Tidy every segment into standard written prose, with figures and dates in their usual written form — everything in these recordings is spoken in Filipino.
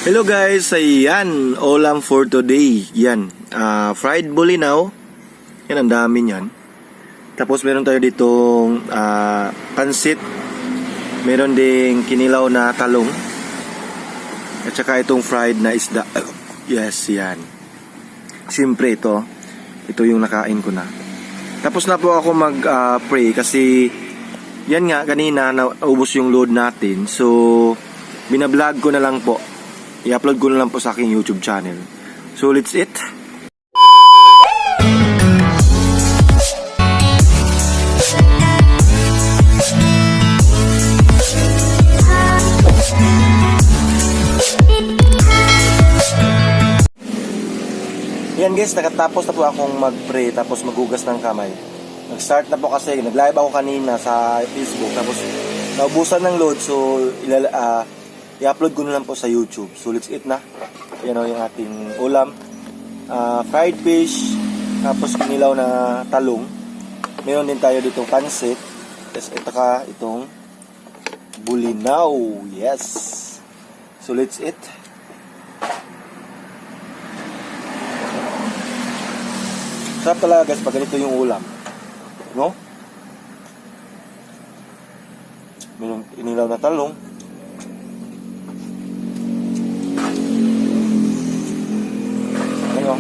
Hello guys, ayan, ulam for today. Yan, fried bulinaw. Yan, ang dami niyan. Tapos meron tayo ditong pansit. Meron ding kinilaw na talong. At saka itong fried na isda. Yes, yan. Siyempre ito. Ito yung nakain ko na. Tapos na po ako mag-pray kasi yan nga, kanina naubos yung load natin. So, binablog ko na lang po. I-upload ko na lang po sa aking YouTube channel. So, let's eat. Yan guys, nakatapos na po akong mag-pray tapos maghugas ng kamay. Nag-start na po kasi, nag-live ako kanina sa Facebook tapos naubusan ng load, so i-upload ko na lang po sa YouTube. So let's eat na. Yan o yung ating ulam. Fried fish, tapos kinilaw na talong. Meron din tayo ditong pansit. Tapos itong bulinaw. Yes. So let's eat. Sarap talaga guys pag ganito yung ulam. No? Meron kinilaw na talong. Ano?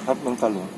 Sarap ng talong.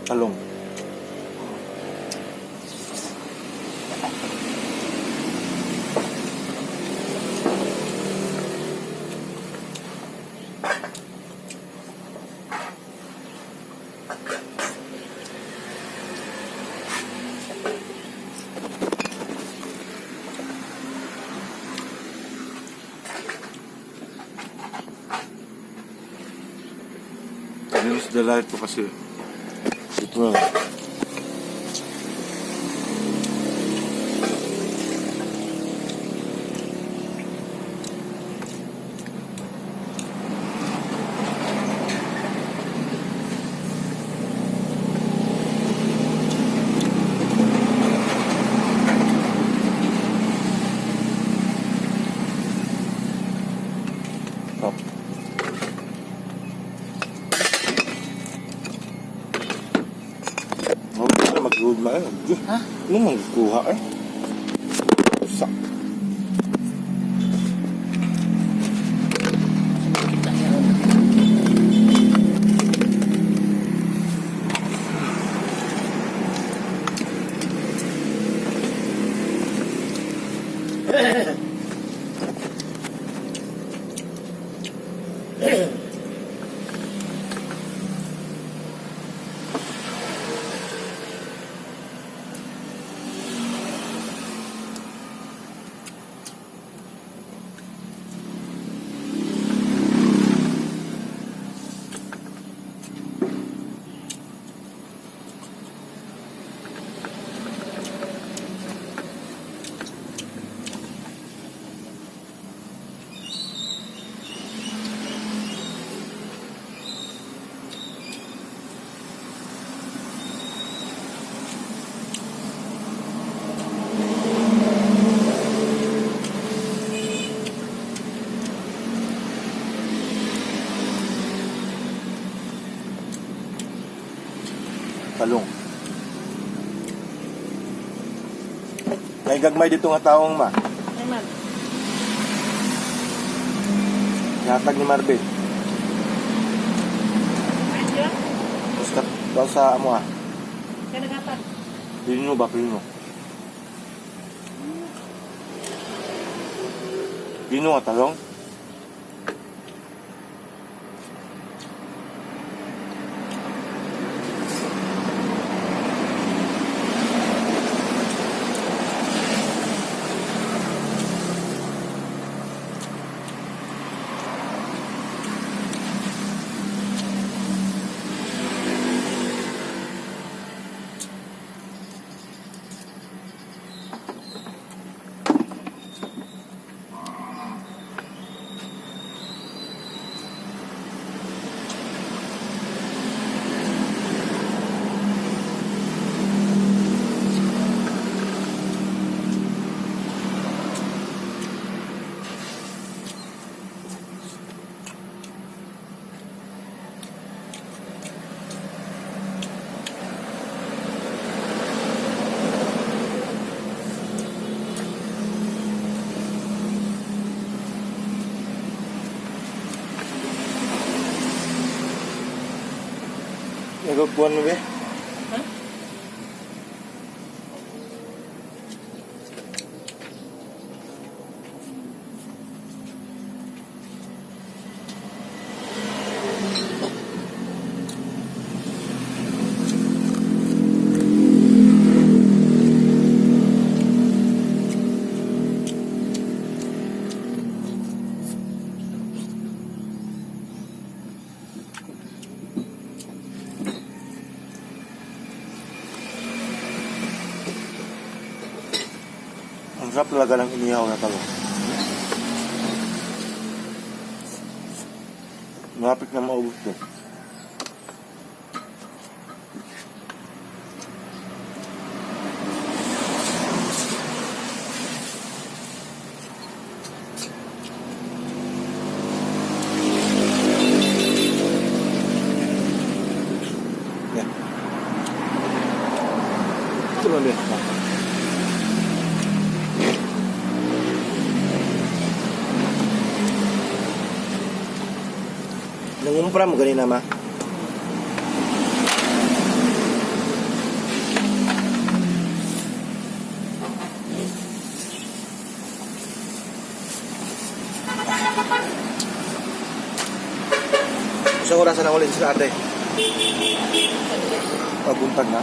Talong. This is the light po kasi. Ito na. Ha? Ano mang kuha eh? Sak. Talong. May gagmay dito nga taong ma. Ay, man. Yatag ni Marvin. Ayun. Basta daw sa amo ha. Kaya naghatag. Pino ba pino? Pino nga talong? Nagagpuan mo ba? Ha? Ang sarap talaga ng inihaw na talong. Malapit na maubos din. Yan. Ito lang din. Nangumpra mo ganina ma? Isang orasan na ulit sa ate. Pabuntag na.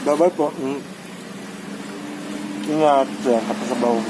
Babay po. Ingat. Kapag sa bawang